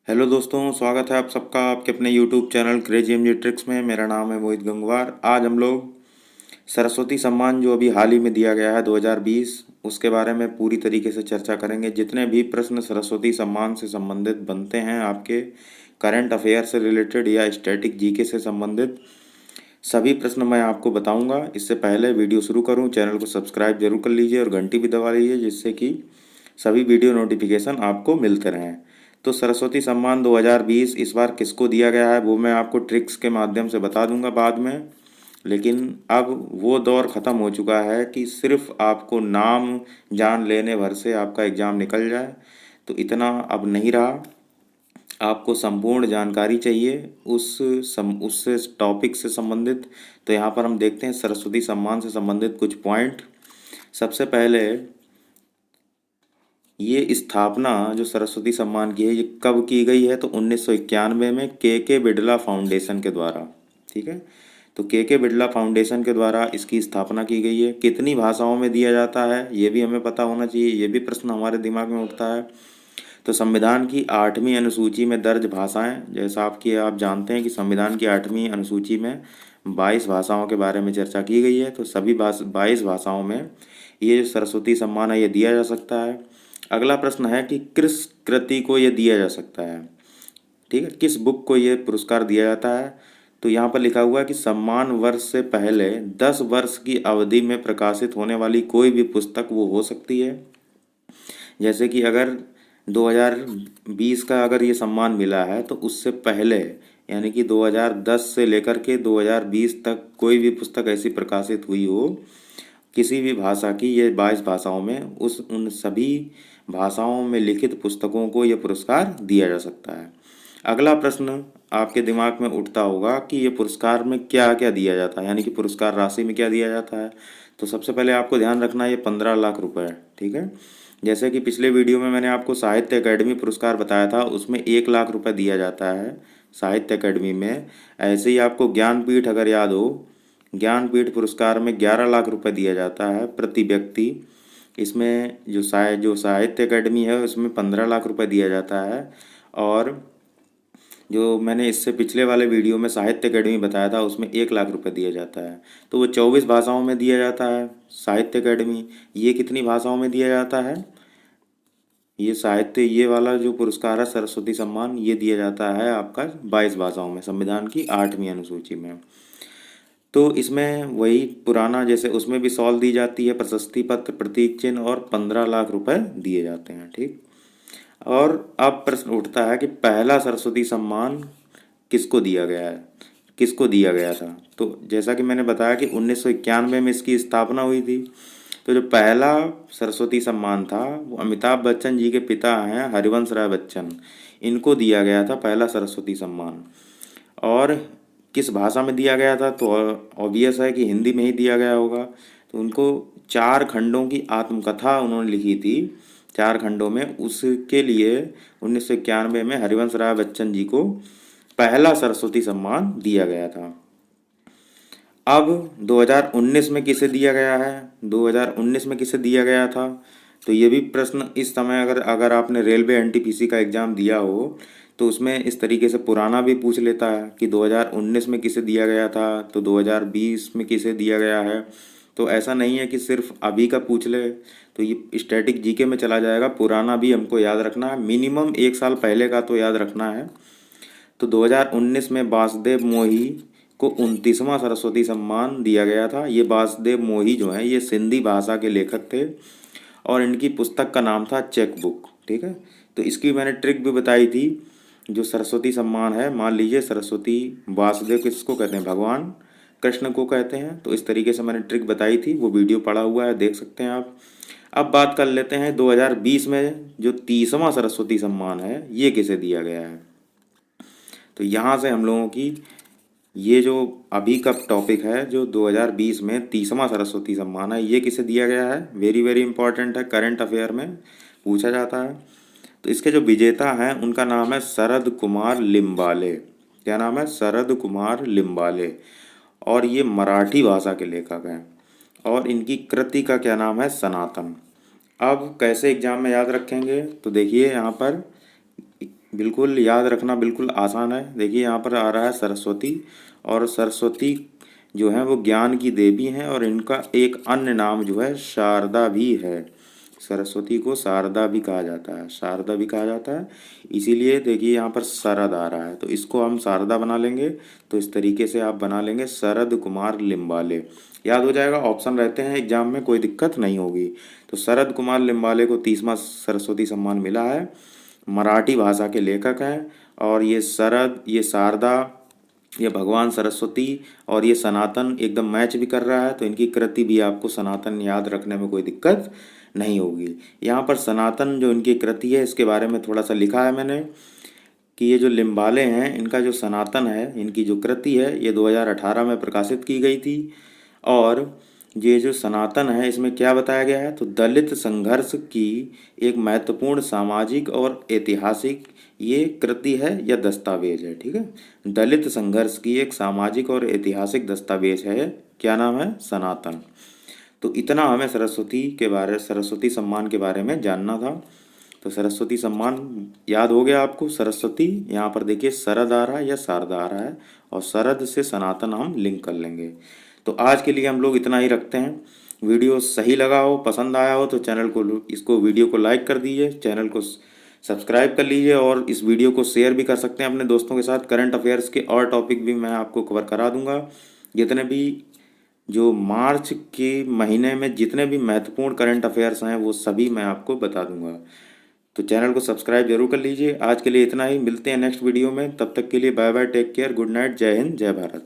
Hello दोस्तों, स्वागत है आप सबका आपके अपने YouTube channel crazy MG tricks में। मेरा नाम है मोहित गंगवार। आज हम लोग सरस्वती सम्मान जो अभी हाल ही में दिया गया है 2020, उसके बारे में पूरी तरीके से चर्चा करेंगे। जितने भी प्रश्न सरस्वती सम्मान से संबंधित बनते हैं, आपके करंट अफेयर से रिलेटेड या स्टैटिक जीके से संबंधित सभी प्रश्न मैं आपको बताऊंगा। इससे पहले वीडियो शुरू करूं, चैनल को सब्सक्राइब जरूर कर लीजिए और घंटी भी दबा लीजिए, जिससे कि सभी वीडियो नोटिफिकेशन आपको मिलते रहें। तो सरस्वती सम्मान 2020 इस बार किसको दिया गया है वो मैं आपको ट्रिक्स के माध्यम से बता दूंगा बाद में। लेकिन अब वो दौर ख़त्म हो चुका है कि सिर्फ आपको नाम जान लेने भर से आपका एग्ज़ाम निकल जाए। तो इतना अब नहीं रहा, आपको संपूर्ण जानकारी चाहिए उस टॉपिक से संबंधित। तो यहाँ पर हम देखते हैं सरस्वती सम्मान से संबंधित कुछ पॉइंट। सबसे पहले, ये स्थापना जो सरस्वती सम्मान की है ये कब की गई है? तो 1991 में के बिड़ला फाउंडेशन के द्वारा। ठीक है, तो के बिड़ला फाउंडेशन के द्वारा इसकी स्थापना की गई है। कितनी भाषाओं में दिया जाता है ये भी हमें पता होना चाहिए, ये भी प्रश्न हमारे दिमाग में उठता है। तो संविधान की 8वीं अनुसूची में दर्ज भाषाएं, जैसा आप जानते हैं कि संविधान की 8वीं अनुसूची में 22 भाषाओं के बारे में चर्चा की गई है। तो सभी 22 भाषाओं में ये जो सरस्वती सम्मान है ये दिया जा सकता है। अगला प्रश्न है कि किस कृति को ये दिया जा सकता है? ठीक है, किस बुक को ये पुरस्कार दिया जाता है? तो यहाँ पर लिखा हुआ है कि सम्मान वर्ष से पहले 10 वर्ष की अवधि में प्रकाशित होने वाली कोई भी पुस्तक वो हो सकती है। जैसे कि अगर 2020 का अगर ये सम्मान मिला है तो उससे पहले यानी कि 2010 से लेकर के 2020 तक कोई भी पुस्तक ऐसी प्रकाशित हुई हो किसी भी भाषा की, ये 22 भाषाओं में, उन सभी भाषाओं में लिखित पुस्तकों को ये पुरस्कार दिया जा सकता है। अगला प्रश्न आपके दिमाग में उठता होगा कि ये पुरस्कार में क्या क्या दिया जाता है, यानी कि पुरस्कार राशि में क्या दिया जाता है। तो सबसे पहले आपको ध्यान रखना है ये 15 लाख रुपए। ठीक है, जैसे कि पिछले वीडियो में मैंने आपको साहित्य अकेडमी पुरस्कार बताया था, उसमें 1 लाख रुपए दिया जाता है साहित्य अकेडमी में। ऐसे ही आपको ज्ञानपीठ अगर याद हो, ज्ञानपीठ पुरस्कार में 11 लाख रुपए दिया जाता है प्रति व्यक्ति। इसमें जो साहित्य अकेडमी है उसमें 15 लाख रुपए दिया जाता है। और जो मैंने इससे पिछले वाले वीडियो में साहित्य अकेडमी बताया था उसमें 1 लाख रुपए दिया जाता है। तो वो 24 भाषाओं में दिया जाता है साहित्य अकेडमी। ये कितनी भाषाओं में दिया जाता है? ये वाला जो पुरस्कार है सरस्वती सम्मान ये दिया जाता है आपका 22 भाषाओं में, संविधान की 8वीं अनुसूची में। तो इसमें वही पुराना, जैसे उसमें भी शॉल दी जाती है, प्रशस्ति पत्र, प्रतीक चिन्ह और 15 लाख रुपए दिए जाते हैं। ठीक, और अब प्रश्न उठता है कि पहला सरस्वती सम्मान किसको दिया गया है, किसको दिया गया था? तो जैसा कि मैंने बताया कि 1991 में इसकी स्थापना हुई थी। तो जो पहला सरस्वती सम्मान था वो अमिताभ बच्चन जी के पिता हैं हरिवंश राय बच्चन, इनको दिया गया था पहला सरस्वती सम्मान। और किस भाषा में दिया गया था? तो ऑब्वियस है कि हिंदी में ही दिया गया होगा। तो उनको 4 खंडों की आत्मकथा उन्होंने लिखी थी, 4 खंडों में। उसके लिए 1991 में हरिवंश राय बच्चन जी को पहला सरस्वती सम्मान दिया गया था। अब 2019 में किसे दिया गया है? 2019 में किसे दिया गया था? तो ये भी प्रश्न इस समय अगर अगर आपने रेलवे एनटीपीसी का एग्ज़ाम दिया हो तो उसमें इस तरीके से पुराना भी पूछ लेता है कि 2019 में किसे दिया गया था, तो 2020 में किसे दिया गया है। तो ऐसा नहीं है कि सिर्फ अभी का पूछ ले, तो ये स्टैटिक जीके में चला जाएगा। पुराना भी हमको याद रखना है, मिनिमम 1 साल पहले का तो याद रखना है। तो 2019 में वासुदेव मोही को 29वां सरस्वती सम्मान दिया गया था। ये वासुदेव मोही जो हैं ये सिंधी भाषा के लेखक थे और इनकी पुस्तक का नाम था चेक बुक। ठीक है, तो इसकी मैंने ट्रिक भी बताई थी। जो सरस्वती सम्मान है, मान लीजिए सरस्वती वासुदेव किसको कहते हैं? भगवान कृष्ण को कहते हैं। तो इस तरीके से मैंने ट्रिक बताई थी, वो वीडियो पड़ा हुआ है, देख सकते हैं आप। अब बात कर लेते हैं 2020 में जो 30वां सरस्वती सम्मान है ये किसे दिया गया है। तो यहाँ से हम लोगों की ये जो अभी का टॉपिक है, जो 2020 में 30वां सरस्वती सम्मान है ये किसे दिया गया है, वेरी वेरी इंपॉर्टेंट है, करंट अफेयर में पूछा जाता है। तो इसके जो विजेता हैं उनका नाम है शरद कुमार लिम्बाले। क्या नाम है? शरद कुमार लिम्बाले। और ये मराठी भाषा के लेखक हैं और इनकी कृति का क्या नाम है? सनातन। अब कैसे एग्जाम में याद रखेंगे? तो देखिए यहाँ पर बिल्कुल याद रखना बिल्कुल आसान है। देखिए यहाँ पर आ रहा है सरस्वती, और सरस्वती जो है वो ज्ञान की देवी हैं, और इनका एक अन्य नाम जो है शारदा भी है। सरस्वती को शारदा भी कहा जाता है, शारदा भी कहा जाता है। इसीलिए देखिए यहाँ पर शरद आ रहा है, तो इसको हम शारदा बना लेंगे। तो इस तरीके से आप बना लेंगे शरद कुमार लिम्बाले, याद हो जाएगा। ऑप्शन रहते हैं एग्जाम में, कोई दिक्कत नहीं होगी। तो शरद कुमार लिम्बाले को 30वां सरस्वती सम्मान मिला है। मराठी भाषा के लेखक हैं, और ये शरद, ये शारदा, ये भगवान सरस्वती और ये सनातन एकदम मैच भी कर रहा है। तो इनकी कृति भी आपको सनातन याद रखने में कोई दिक्कत नहीं होगी। यहाँ पर सनातन जो इनकी कृति है इसके बारे में थोड़ा सा लिखा है मैंने, कि ये जो लिम्बाले हैं इनका जो सनातन है, इनकी जो कृति है, ये 2018 में प्रकाशित की गई थी। और ये जो सनातन है इसमें क्या बताया गया है, तो दलित संघर्ष की एक महत्वपूर्ण सामाजिक और ऐतिहासिक ये कृति है या दस्तावेज है। ठीक है, दलित संघर्ष की एक सामाजिक और ऐतिहासिक दस्तावेज है, क्या नाम है, सनातन। तो इतना हमें सरस्वती सम्मान के बारे में जानना था। तो सरस्वती सम्मान याद हो गया आपको। सरस्वती यहाँ पर देखिए शरद आ रहा है या शारदा आ रहा है, और शरद से सनातन हम लिंक कर लेंगे। तो आज के लिए हम लोग इतना ही रखते हैं। वीडियो सही लगा हो, पसंद आया हो तो चैनल को, इसको वीडियो को लाइक कर दीजिए, चैनल को सब्सक्राइब कर लीजिए, और इस वीडियो को शेयर भी कर सकते हैं अपने दोस्तों के साथ। करंट अफेयर्स के और टॉपिक भी मैं आपको कवर करा दूंगा। जितने भी जो मार्च के महीने में जितने भी महत्वपूर्ण करंट अफेयर्स हैं वो सभी मैं आपको बता दूंगा। तो चैनल को सब्सक्राइब जरूर कर लीजिए। आज के लिए इतना ही, मिलते हैं नेक्स्ट वीडियो में। तब तक के लिए bye bye, take care, good night, जय हिंद, जय भारत।